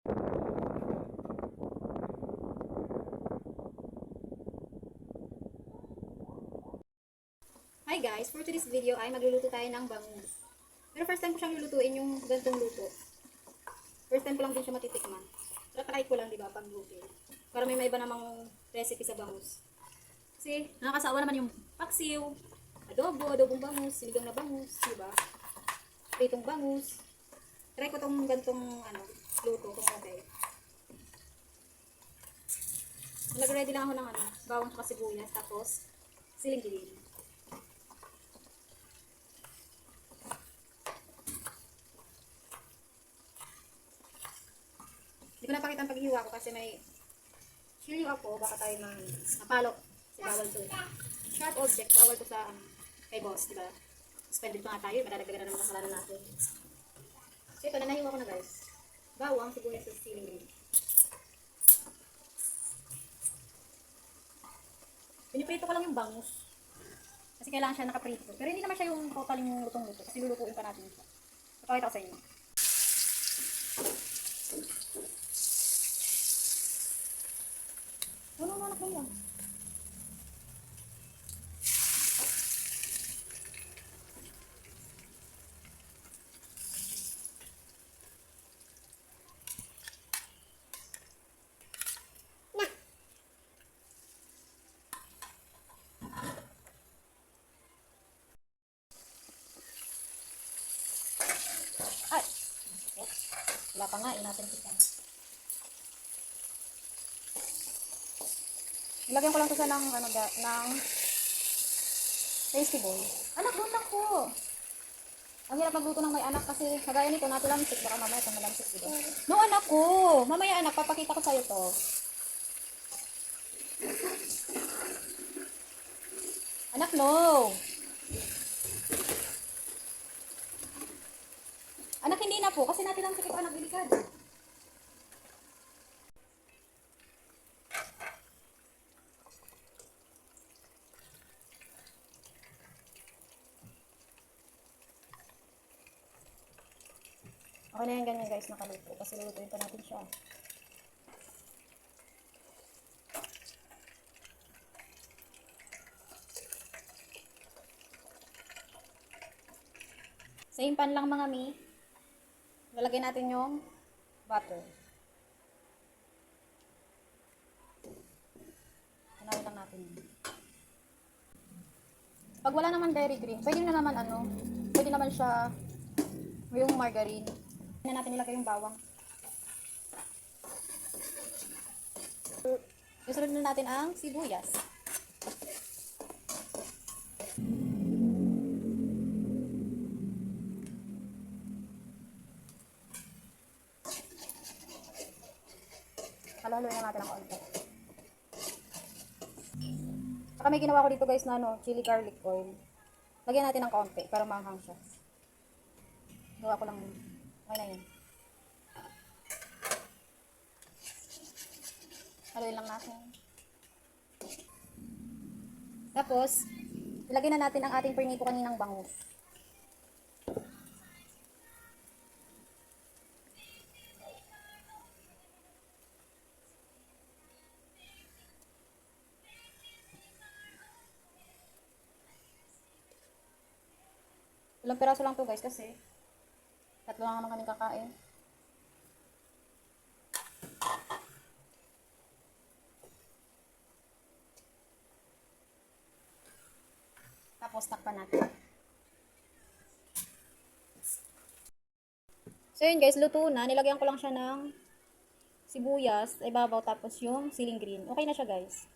Hi guys, for today's video ay magluluto tayo ng bangus. Pero first time ko siyang lulutuin yung gantong luto. First time ko lang din siya matitikman. Try ko lang, di ba, pag luto. Para may iba namang recipe sa bangus. Kasi nakakasawa naman yung paksiw, adobong bangus, sinigang na bangus, di ba? Pritong bangus. Try ko tong gantong luto kung okay. Nag-ready lang ako ng bawang at sibuyas, tapos siling-giling. Hindi ko napakita ang paghihiwa ko kasi may chili ako, baka tayo napalo. Kasi bawal to. Sharp object, bawal to sa kay boss, diba? Suspended pa nga tayo, madadagdagan na naman kasalanan natin. So ito, nanahiwa ko na guys. Bawang, sibuyas, sa siling. Piniprito ko lang yung bangus. Kasi kailangan siya nakaprito. Pero hindi naman siya yung total yung lutong-luto. Kasi lulutuin pa natin siya. Papakita ko sa inyo. No, anak mo yan. Ay! Wala pa nga, natin kita. Ilagyan ko lang to sa ng tasty boy. Anak, doon lang po. Ang hirap magluto ng may anak kasi kagaya nito, natulamsik. Baka mamaya itong malamsik dito. No, anak ko. Mamaya anak, papakita ko sa'yo to. Anak, no. Anak, hindi na po. Kasi natulamsik ito, anak, delikado. Okay na yan ganyan guys, nakaluto. Kasi lulutuin pa natin siya. Same pan lang mga mi. Lalagyan natin yung butter. Hanapin lang natin yun. Pag wala naman dairy cream, pwede na naman pwede naman siya yung margarine. Na natin ilagay yung bawang. Isunod na natin ang sibuyas. Halo-haloy na natin ang konti. Saka may ginawa ko dito guys na chili garlic oil. Lagyan natin ng konti para maanghang siya. Gawa ko lang. Okay na yun. Haluin lang natin. Tapos, ilagay na natin ang ating pernito kaninang bangus. Ilang piraso lang to guys kasi tatlo lang naman kami kakain. Tapos takpan natin. So yun guys, luto na. Nilagyan ko lang siya ng sibuyas, ibabaw, tapos yung siling green. Okay na siya guys.